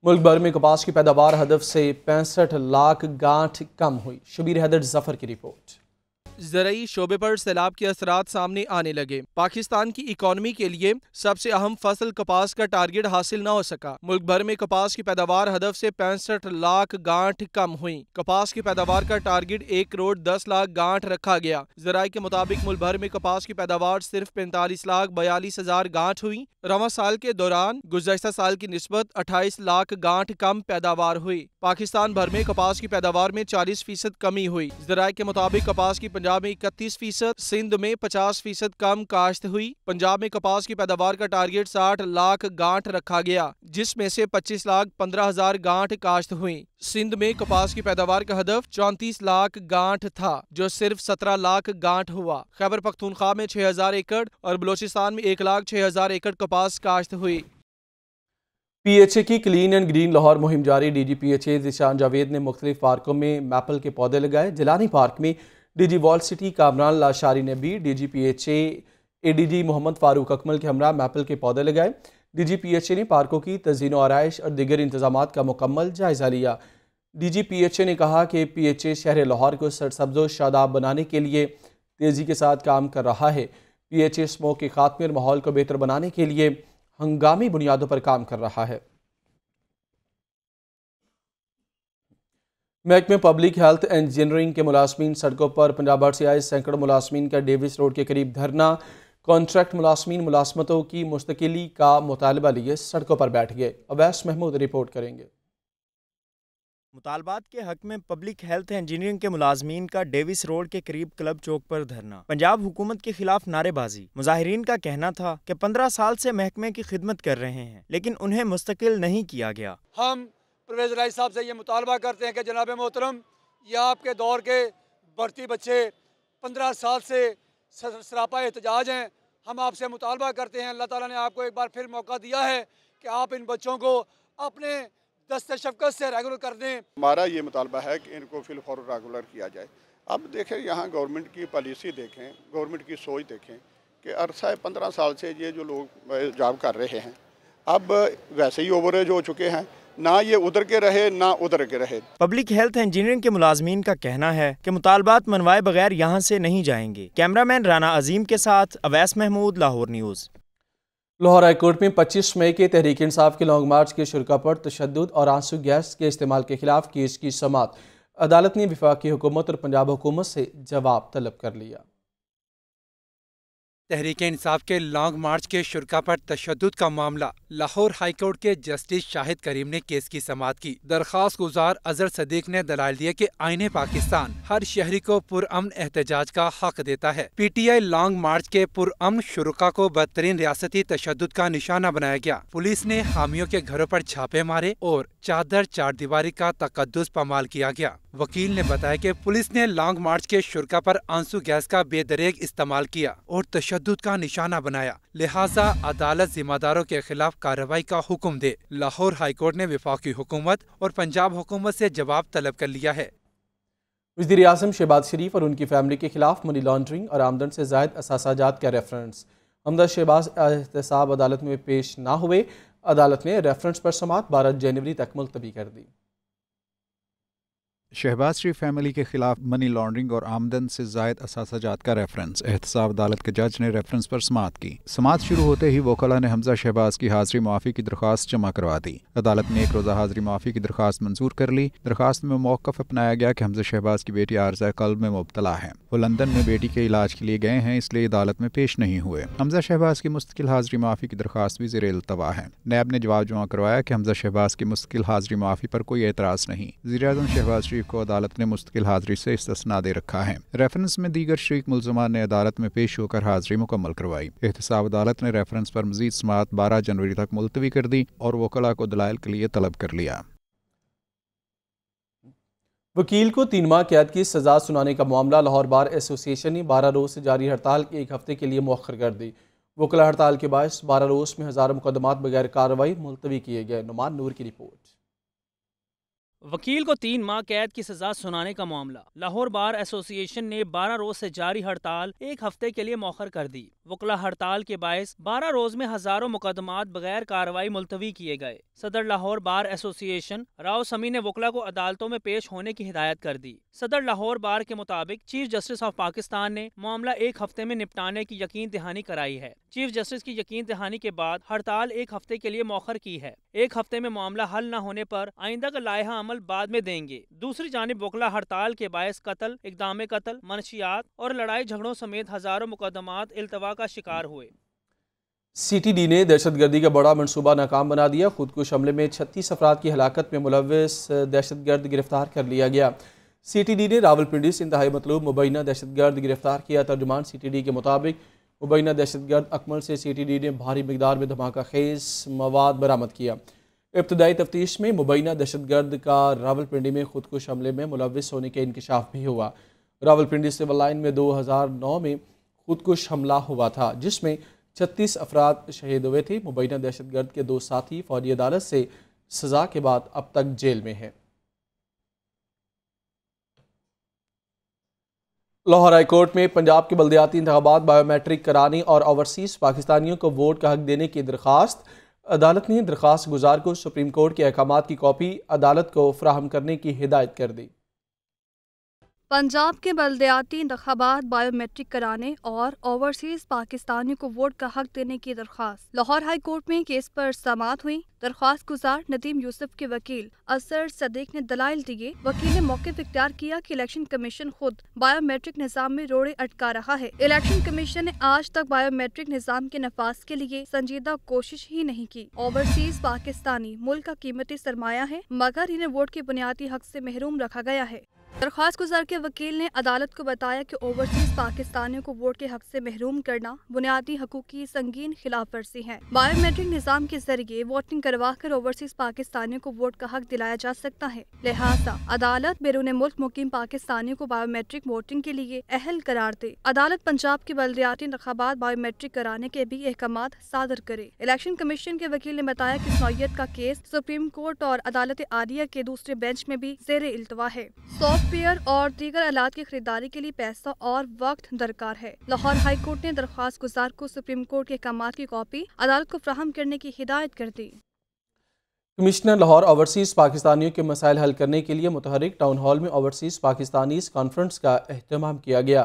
Speaker 1: मुल्क भर में कपास की पैदावार हदफ से 65 लाख गांठ कम हुई। शबीर हैदर जफर की रिपोर्ट। ज़राई शोबे पर सैलाब के असरात सामने आने लगे। पाकिस्तान की इकॉनमी के लिए सबसे अहम फसल कपास का टारगेट हासिल न हो सका। मुल्क भर में कपास की पैदावार हदफ से 65 लाख गांठ कम हुई। कपास की पैदावार का टारगेट 1 करोड़ 10 लाख गांठ रखा गया। ज़राई के मुताबिक मुल्क भर में कपास की पैदावार सिर्फ 45,42,000 गांठ हुई। रवां साल के दौरान गुज़श्ता साल की निस्बत 28 लाख गांठ कम पैदावार हुई। पाकिस्तान भर में कपास की पैदावार में 40% कमी हुई। ज़राई के मुताबिक कपास की पंजाब में 31%, सिंध में 50% कम काश्त हुई। पंजाब में कपास की पैदावार का टारगेट 60 लाख गांठ रखा गया, जिसमें से 25,15,000 गांठ काश्त हुई। सिंध में कपास की पैदावार का हदफ 34 लाख गांठ था, जो सिर्फ 17 लाख गांठ हुआ। खैबर पख्तूनख्वा में 6,000 एकड़ और बलोचिस्तान में 1,06,000 एकड़ कपास काश्त हुई। PHA की क्लीन एंड ग्रीन लाहौर मुहिम जारी। DG PHA ज़ीशान जावेद ने मुख्तलिफ पार्कों में मैपल के पौधे लगाए। जिलानी पार्क में DG wall city Kamran Lashari ने भी DG PHA ADG Mohammad Farooq Akmal के हमरा मैपल के पौधे लगाए। DG PHA ने पार्कों की तज़ीन व आराइश और दीगर इंतजामात का मुकम्मल जायज़ा लिया। DG PHA ने कहा कि PHA शहर लाहौर को सरसब्ज़ व शादाब बनाने के लिए तेज़ी के साथ काम कर रहा है। PHA स्मोक के खात्मे और माहौल को बेहतर बनाने के लिए हंगामी बुनियादों पर काम कर रहा है। महकमे पब्लिक हेल्थ एंड इंजीनियरिंग के मुलाजमीन सड़कों पर पंजाब भर से आए सैकड़ों मुलाजमीन का डेविस रोड के करीब धरना। कॉन्ट्रैक्ट मुलाजमीन मुलाजमतों की मुस्तकिली का मुतालबा लिए सड़कों पर बैठ गए। अवैस महमूद रिपोर्ट करेंगे।
Speaker 14: मुतालबात के हक में पब्लिक हेल्थ इंजीनियरिंग के मुलाजमीन का डेविस रोड के करीब क्लब चौक पर धरना। पंजाब हुकूमत के खिलाफ नारेबाजी। मुजाहिरीन का कहना था कि 15 साल से महकमे की खिदमत कर रहे हैं, लेकिन उन्हें मुस्तकिल नहीं किया गया।
Speaker 21: हम परवेज राय साहब से ये मुतालबा करते हैं कि जनाब मोहतरम, ये आपके दौर के बढ़ती बच्चे 15 साल से सरापा एहतजाज हैं। हम आपसे मुतालबा करते हैं, अल्लाह ताला ने आपको एक बार फिर मौका दिया है कि आप इन बच्चों को अपने दस्ते शफ़क़त से रेगुलर कर दें।
Speaker 22: हमारा ये मुतालबा है कि इनको फिलफौर रेगुलर किया जाए। अब देखें, यहाँ गवर्नमेंट की पॉलिसी देखें, गवर्नमेंट की सोच देखें कि अरसा 15 साल से ये जो लोग जॉब कर रहे हैं, अब वैसे ही ओवरेज हो चुके हैं, ना ये उधर के रहे ना उधर के रहे।
Speaker 14: पब्लिक हेल्थ इंजीनियरिंग के मुलाजमीन का कहना है कि मुतालबात मनवाए बगैर यहाँ से नहीं जाएंगे। कैमरामैन राना अजीम के साथ Awais Mahmood, Lahore news.
Speaker 1: Lahore high court में 25 मई के तहरीक इंसाफ के लॉन्ग मार्च के शुरा पर तशद्दुद और आंसू गैस के इस्तेमाल के खिलाफ केस की समाअत। अदालत ने वफाकी हुकूमत और पंजाब हुकूमत से जवाब तलब कर लिया।
Speaker 23: तहरीक इंसाफ के लॉन्ग मार्च के शुरा पर तशद्दुद का मामला लाहौर हाई कोर्ट के जस्टिस शाहिद करीम ने केस की समाअत की। दरख्वास्त गुजार अजहर सदीक ने दलाल दिए कि आईने पाकिस्तान हर शहरी को पुरअमन एहतजाज का हक देता है। PTI लॉन्ग मार्च के पुरअमन शुरुका को बदतरीन रियासती तशद्दुद का निशाना बनाया गया। पुलिस ने हामियों के घरों पर छापे मारे और चादर चारदीवारी का तकद्दुस पामाल किया गया। वकील ने बताया कि पुलिस ने लॉन्ग मार्च के शुरा पर आंसू गैस का बेदरेग इस्तेमाल किया और तशद्दुद का निशाना बनाया, लिहाजा अदालत जिम्मेदारों के खिलाफ कार्रवाई का हुक्म दे। लाहौर हाई कोर्ट ने वफाकी हुकूमत और पंजाब हुकूमत से जवाब तलब कर लिया है।
Speaker 1: वज़ीर आज़म शहबाज शरीफ और उनकी फैमिली के खिलाफ मनी लॉन्ड्रिंग और आमदन से ज़ायद असासाजात का रेफरेंस। हमदर्द शहबाज एहतसाब अदालत में पेश ना हुए। अदालत ने रेफरेंस पर समाअत 12 जनवरी तक मुलतवी कर दी।
Speaker 3: शहबाज शरीफ फैमिली के खिलाफ मनी लॉन्ड्रिंग और आमदन से जायद असासाजात का रेफरेंस। एहतसाब अदालत के जज ने रेफरेंस पर समाअत की। समाअत शुरू होते ही वकला ने हमजा शहबाज की हाजिरी मुआफ़ी की दरख्वास्त जमा करवा दी। अदालत ने एक रोज़ा हाजिरी मुआफ़ी की दरख्वास्त मंजूर कर ली। दरख्वास्त में मौक़िफ़ अपनाया गया कि हमजा शहबाज की बेटी आर्ज़ा क़ल्ब में मुब्तला है, वो लंदन में बेटी के इलाज के लिए गए हैं, इसलिए अदालत में पेश नहीं हुए। हमजा शहबाज की मुस्तकिल हाजिरी मुआफ़ी की दरख्वास्त भी ज़ेर इल्तवा है। नैब ने जवाब जमा करवाया कि हमजा शहबाज की मुस्तकिल हाजिरी मुआफ़ी पर कोई एतराज़ नहीं। वज़ीर-ए-आज़म शहबाज शरीफ को अदालत ने मुस्तकिल हाजिरी से इस्तिस्ना दे रखा है। रेफरेंस में दीगर शरीक मुल्ज़मान ने अदालत में पेश होकर हाजिरी मुकम्मल करवाई। एहतसाब अदालत ने रेफरेंस पर मज़ीद समाअत 12 जनवरी तक मुलतवी कर दी और वकला को दलाइल के लिए तलब कर लिया।
Speaker 1: वकील को 3 माह कैद की सजा सुनाने का मामला। लाहौर बार एसोसिएशन ने 12 रोज से जारी हड़ताल के 1 हफ्ते के लिए मौखर कर दी। वकला हड़ताल के बायस 12 रोज में हज़ारों मुकदमात बगैर कार्रवाई मुलतवी किए गए। नुमान नूर की रिपोर्ट।
Speaker 24: वकील को 3 माह कैद की सजा सुनाने का मामला। लाहौर बार एसोसिएशन ने 12 रोज से जारी हड़ताल 1 हफ्ते के लिए मौखर कर दी। वकला हड़ताल के बायस 12 रोज में हजारों मुकदमात बगैर कार्रवाई मुलतवी किए गए। सदर लाहौर बार एसोसिएशन राव समी ने वकला को अदालतों में पेश होने की हिदायत कर दी। सदर लाहौर बार के मुताबिक चीफ जस्टिस ऑफ पाकिस्तान ने मामला 1 हफ्ते में निपटाने की यकीन दहानी कराई है। चीफ जस्टिस की यकीन दहानी के बाद हड़ताल 1 हफ्ते के लिए मौखर की है। 1 हफ्ते में मामला हल न होने पर आइंदा का लायहा अमल बाद में देंगे। दूसरी जानिब वकला हड़ताल के बायस कत्ल, इक़दाम कत्ल, मनशियात और लड़ाई झगड़ों समेत हजारों मुकदमात इल्तवा का शिकार हुए।
Speaker 1: CTD ने दहशतगर्दी का बड़ा मंसूबा नाकाम बना दिया। खुदकुश हमले में 36 अफराद की हलाकत में मुलव्विस दहशतगर्द गिरफ्तार कर लिया गया। CTD نے راولپنڈی سے انتہائی مطلوب مبینہ دہشت گرد گرفتار کیا۔ ترجمان CTD کے مطابق مبینہ دہشت گرد اکمل سے CTD نے بھاری مقدار میں دھماکہ خیز مواد برآمد کیا۔ ابتدائی تفتیش میں مبینہ دہشت گرد کا راولپنڈی میں خودکش حملے میں ملوث ہونے کا انکشاف بھی ہوا۔ راولپنڈی سول لائن میں 2009 میں خودکش حملہ ہوا تھا، جس میں 36 افراد شہید ہوئے تھے۔ مبینہ دہشت گرد کے 2 ساتھی فوجی عدالت سے سزا کے بعد اب تک جیل میں ہیں۔ لاہور ہائی کورٹ میں پنجاب کے بلدیاتی انتخابات بائیو میٹرک کرانے اور اوورسیز پاکستانیوں کو ووٹ کا حق دینے کی درخواست، عدالت نے درخواست گزار کو سپریم کورٹ کے احکامات کی کاپی عدالت کو فراہم کرنے کی ہدایت کر دی۔
Speaker 12: پنجاب کے بلدیاتی انتخابات بائیو میٹرک کرانے اور اوورسیز پاکستانیوں کو ووٹ کا حق دینے کی درخواست لاہور ہائی کورٹ میں کیس پر سماعت ہوئی۔ درخواست گزار ندیم یوسف کے وکیل اظہر صدیق نے دلائل دیے۔ وکیل نے موقف اختیار کیا کہ الیکشن کمیشن خود بائیو میٹرک نظام میں روڑے اٹکا رہا ہے۔ الیکشن کمیشن نے آج تک بائیو میٹرک نظام کے نفاذ کے لیے سنجیدہ کوشش ہی نہیں کی۔ اوورسیز پاکستانی ملک کا قیمتی سرمایہ ہے، مگر انہیں ووٹ کے بنیادی حق سے محروم رکھا گیا ہے۔ درخواست گزار کے وکیل نے عدالت کو بتایا کہ اوورسیز پاکستانیوں کو ووٹ کے حق سے محروم کرنا بنیادی حقوق کی سنگین خلاف ورزی ہے۔ بائیو میٹرک نظام کے ذریعے ووٹنگ کروا کر اوورسیز پاکستانیوں کو ووٹ کا حق دلایا جا سکتا ہے، لہٰذا عدالت بیرون ملک مقیم پاکستانیوں کو بائیو میٹرک ووٹنگ کے لیے اہل قرار دے۔ عدالت پنجاب کے بلدیاتی انتخابات بائیو میٹرک کرانے کے بھی احکامات صادر کرے۔ الیکشن کمیشن کے وکیل نے بتایا کہ اس نوعیت کا کیس سپریم کورٹ اور عدالت عالیہ کے دوسرے بینچ میں بھی زیر التوا ہے۔ سافٹ ویئر اور دیگر آلات کی خریداری کے لیے پیسہ اور وقت درکار ہے۔ لاہور ہائی کورٹ نے درخواست گزار کو سپریم کورٹ کے احکامات کی کاپی عدالت کو فراہم کرنے کی ہدایت کر دی۔
Speaker 1: کمشنر لاہور اوورسیز پاکستانیوں کے مسائل حل کرنے کے لیے متحرک ٹاؤن ہال میں اوورسیز پاکستانیز کانفرنس کا اہتمام کیا گیا۔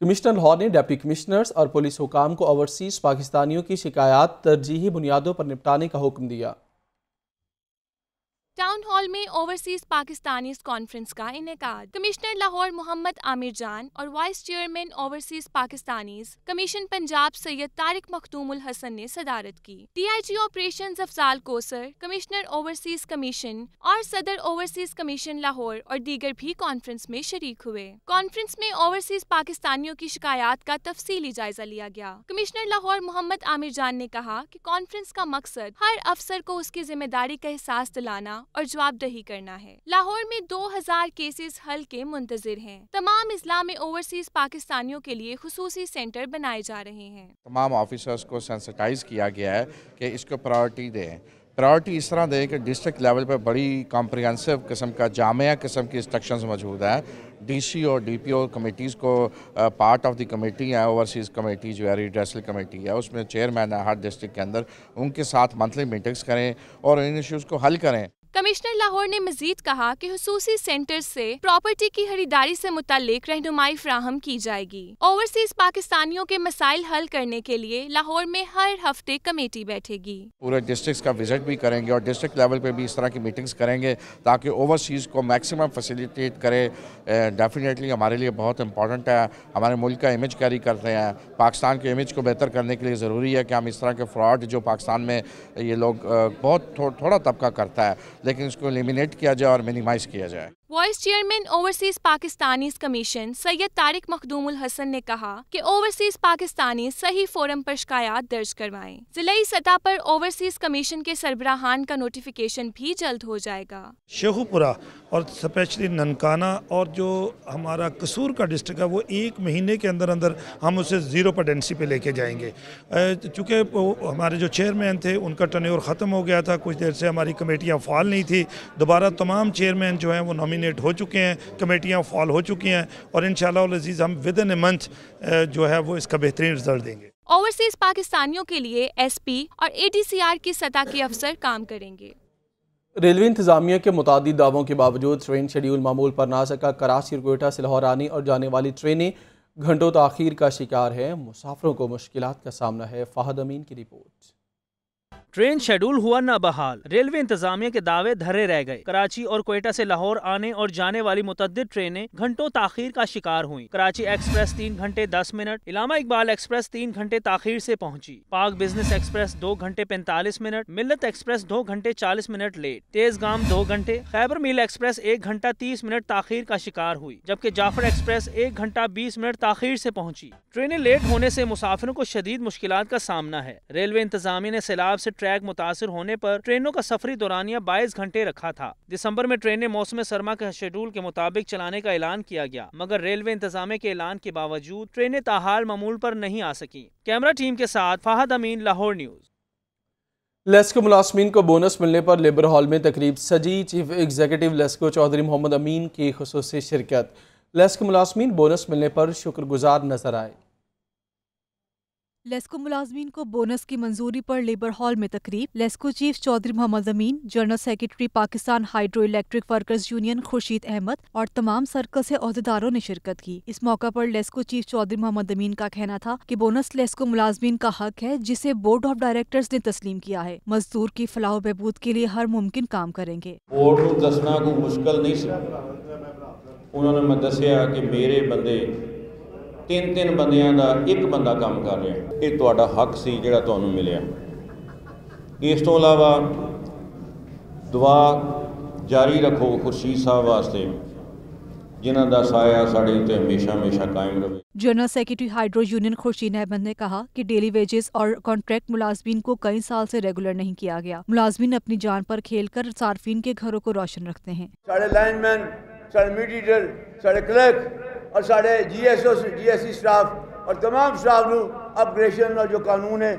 Speaker 1: کمشنر لاہور نے ڈپٹی کمشنرز اور پولیس حکام کو اوورسیز پاکستانیوں کی شکایات ترجیحی بنیادوں پر نپٹانے کا حکم دیا۔
Speaker 19: ٹاؤن ہال میں اوورسیز پاکستانیز کانفرنس کا انعقاد۔ کمشنر لاہور محمد عامر جان اور vice chairman overseas Pakistanis commission Punjab Syed Tariq Makhdoom ul-Hassan نے صدارت کی۔ DIG operations Afzal Kausar, commissioner overseas commission اور صدر اوورسیز کمیشن لاہور اور دیگر بھی کانفرنس میں شریک ہوئے۔ کانفرنس میں اوورسیز پاکستانیوں کی شکایات کا تفصیلی جائزہ لیا گیا۔ کمشنر لاہور محمد عامر جان نے کہا کہ کانفرنس کا مقصد ہر افسر کو اس کی ذمہ داری کا احساس دلانا اور جواب دہی کرنا ہے۔ لاہور میں 2000 کیسز حل کے منتظر ہیں۔ تمام اضلاع میں اوورسیز پاکستانیوں کے لیے خصوصی سینٹر بنائے جا رہے ہیں۔
Speaker 10: تمام آفیسرز کو سینسٹائز کیا گیا ہے کہ اس کو پرائورٹی دیں۔ پرائورٹی اس طرح دیں کہ ڈسٹرکٹ لیول پہ بڑی کمپریہنسو قسم کا جامعہ قسم کی انسٹرکشنز موجود ہیں۔ DC اور DPO کمیٹیز کو پارٹ آف دی کمیٹی ہے، اوورسیز کمیٹی جو ہے ریڈریسل کمیٹی ہے، اس میں چیئرمین ہے ہر ڈسٹرکٹ کے اندر، ان کے ساتھ منتھلی میٹنگز کریں اور ان ایشوز کو حل کریں۔
Speaker 19: کمشنر لاہور نے مزید کہا کہ خصوصی سینٹر سے پراپرٹی کی خریداری سے متعلق رہنمائی فراہم کی جائے گی۔ اوورسیز پاکستانیوں کے مسائل حل کرنے کے لیے لاہور میں ہر ہفتے کمیٹی بیٹھے گی۔
Speaker 10: پورے ڈسٹرکٹس کا وزٹ بھی کریں گے اور ڈسٹرکٹ لیول پہ بھی اس طرح کی میٹنگز کریں گے تاکہ اوورسیز کو میکسیمم فیسیلیٹیٹ کرے۔ ڈیفینیٹلی ہمارے لیے بہت امپورٹنٹ ہے، ہمارے ملک کا امیج کیری کرتے ہیں، پاکستان کے امیج کو بہتر کرنے کے لیے ضروری ہے کہ ہم اس طرح کے فراڈ جو پاکستان میں یہ لوگ بہت تھوڑا طبقہ کرتا ہے، لیکن اس کو ایلیمینیٹ کیا جائے اور منیمائز کیا جائے۔
Speaker 19: Vice chairman overseas Pakistanis commission Syed Tariq Makhdoom ul-Hassan نے کہا کہ اوورسیز پاکستانی صحیح فورم پر شکایات درج کروائیں۔ ضلعی سطح پر اوورسیز کمیشن کے سربراہان کا نوٹیفیکیشن بھی جلد ہو جائے گا۔
Speaker 4: شیخو پورہ اور اسپیشلی ننکانہ اور جو ہمارا قصور کا ڈسٹرکٹ ہے وہ 1 مہینے کے اندر ہم اسے 0 پٹینسی پہ لے کے جائیں گے۔ چونکہ ہمارے جو چیئرمین تھے ان کا ٹرنیور ختم ہو گیا تھا، کچھ دیر سے ہماری کمیٹیاں فعال نہیں تھی، دوبارہ تمام چیئرمین جو ہیں وہ نامینیٹ ہو چکے ہیں، کمیٹیاں فعال ہو چکی ہیں اور انشاءاللہ العزیز ہم ودن اے منتھ جو ہے وہ اس کا بہترین رزلٹ دیں گے۔
Speaker 19: اوورسیز پاکستانیوں کے لیے SP اور ADCR کی سطح کے افسر کام کریں گے۔
Speaker 1: ریلوے انتظامیہ کے متعدد دعووں کے باوجود ٹرین شیڈیول معمول پر نہ سکا۔ کراچی اور کوئٹہ سے لاہور آنے اور جانے والی ٹرینیں گھنٹوں تاخیر کا شکار ہیں، مسافروں کو مشکلات کا سامنا ہے۔ فہد امین کی رپورٹ۔
Speaker 24: ट्रेन शेड्यूल हुआ न बहाल, रेलवे इंतजामिया के दावे धरे रह गए। कराची और क्वेटा से लाहौर आने और जाने वाली मुतअद्दिद ट्रेनें घंटों ताखीर का शिकार हुई। कराची एक्सप्रेस 3 घंटे 10 मिनट, इलामा इकबाल एक्सप्रेस 3 घंटे ताखीर से पहुंची। पाक बिजनेस एक्सप्रेस 2 घंटे 45 मिनट, मिल्लत एक्सप्रेस 2 घंटे 40 मिनट लेट, तेजगाम 2 घंटे, खैबर मील एक्सप्रेस 1 घंटा 30 मिनट ताखीर का शिकार हुई, जबकि जाफर एक्सप्रेस 1 घंटा 20 मिनट ताखीर से पहुंची। ट्रेनें लेट होने से मुसाफिरों को शदीद मुश्किलात का सामना है। रेलवे इंतजामिया ने सैलाब से ट्रैक मुतासिर होने पर ट्रेनों का सफरी दौरानिया 22 घंटे रखा था। दिसंबर में ट्रेनें मौसम सरमा के शेड्यूल के मुताबिक चलाने का ऐलान किया गया, मगर रेलवे इंतजामिया के ऐलान के बावजूद ट्रेनें ताहाल मामूल पर नहीं आ सकी। कैमरा टीम के साथ फाहद अमीन, लाहौर न्यूज।
Speaker 1: लेस्को मुलाजमीन को बोनस मिलने पर लेबर हॉल में तकरीब सजी। चीफ एग्जीक्यूटिव लेस्को चौधरी मोहम्मद अमीन की खुसूसी शिरकत। लेस्को मुलाजमीन बोनस मिलने पर शुक्रगुजार नजर आए।
Speaker 12: लेस्को मुलाजमीन को बोनस की मंजूरी पर लेबर हॉल में तकरीब। LESCO chief Chaudhry Mohammad Amin, general secretary Pakistan hydro electric workers union Khurshid Ahmed और तमाम सर्कल से ओहदेदारों ने शिरकत की। इस मौका पर लेस्को चीफ चौधरी मोहम्मद अमीन का कहना था कि बोनस लेस्को मुलाजमीन का हक है, जिसे बोर्ड ऑफ डायरेक्टर्स ने तस्लीम किया है। मजदूर की फलाह बहबूद के लिए हर मुमकिन काम करेंगे।
Speaker 5: बोर्ड को दसना कोई मुश्किल नहीं सी। उन्होंने मैं दसिया कि मेरे बंदे 3 ਬੰਦਿਆਂ ਦਾ ਇੱਕ ਬੰਦਾ ਕੰਮ ਕਰ ਰਿਹਾ। ਇਹ ਤੁਹਾਡਾ ਹੱਕ ਸੀ ਜਿਹੜਾ ਤੁਹਾਨੂੰ ਮਿਲਿਆ। ਇਸ ਤੋਂ ਇਲਾਵਾ ਦੁਆ ਜਾਰੀ ਰੱਖੋ ਖੁਰਸ਼ੀਦ ਸਾਹਿਬ ਵਾਸਤੇ, ਜਿਨ੍ਹਾਂ ਦਾ ਸਾਇਆ ਸਾਡੇ ਉੱਤੇ ਹਮੇਸ਼ਾ ਹਮੇਸ਼ਾ ਕਾਇਮ ਰਹੇ।
Speaker 12: General secretary hydro union Khurshid Ahmed ने कहा कि डेली वेजेस और कॉन्ट्रैक्ट मुलाजमीन को कई साल से रेगुलर नहीं किया गया। मुलाजमीन अपनी जान पर खेलकर सार्फिन के घरों को रोशन रखते हैं।
Speaker 6: साढ़े लाइनमैन, साढ़े मीडिएटर, साढ़े क्लर्क और साढ़े GSO GSC स्टाफ और तमाम स्टाफ ਨੂੰ ਅਪਗ੍ਰੇਡੇਸ਼ਨ और जो कानून है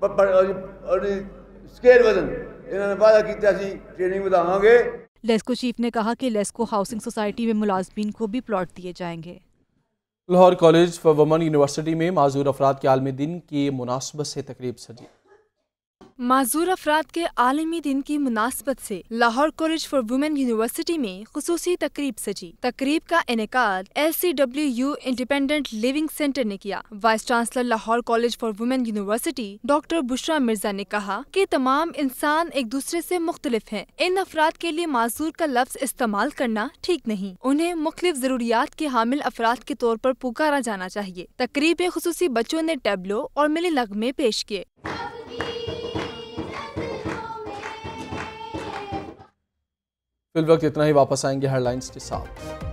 Speaker 6: और स्केल वजन इन्होंने वादा किया सी ट्रेनिंग ਵਧਾਵਾਂਗੇ।
Speaker 12: लेस्को चीफ ने कहा कि लेस्को हाउसिंग सोसाइटी में मुलाजमीन को भी प्लॉट दिए जाएंगे।
Speaker 1: Lahore college for women university में माजूर अफराद के आलमी दिन की मुनासबत से तकरीब सजी।
Speaker 7: माजूर अफराद के आलमी दिन की मुनासबत से Lahore college for women university में खुसूसी तकरीब सजी। तकरीब का इनेकाद LCWU इंडिपेंडेंट लिविंग सेंटर ने किया। Vice chancellor Lahore college for women university doctor Bushra Mirza ने कहा कि तमाम इंसान एक दूसरे से मुख्तलिफ हैं। इन अफराद के लिए माजूर का लफ्ज इस्तेमाल करना ठीक नहीं। उन्हें मुख्तलिफ जरूरियात के हामिल अफराद के तौर पर पुकारा जाना चाहिए। तकरीब में खुसूसी बच्चों ने टैब्लो और मिली नगमे पेश किए।
Speaker 1: फिल वक्त इतना ही, वापस आएंगे हेडलाइंस के साथ।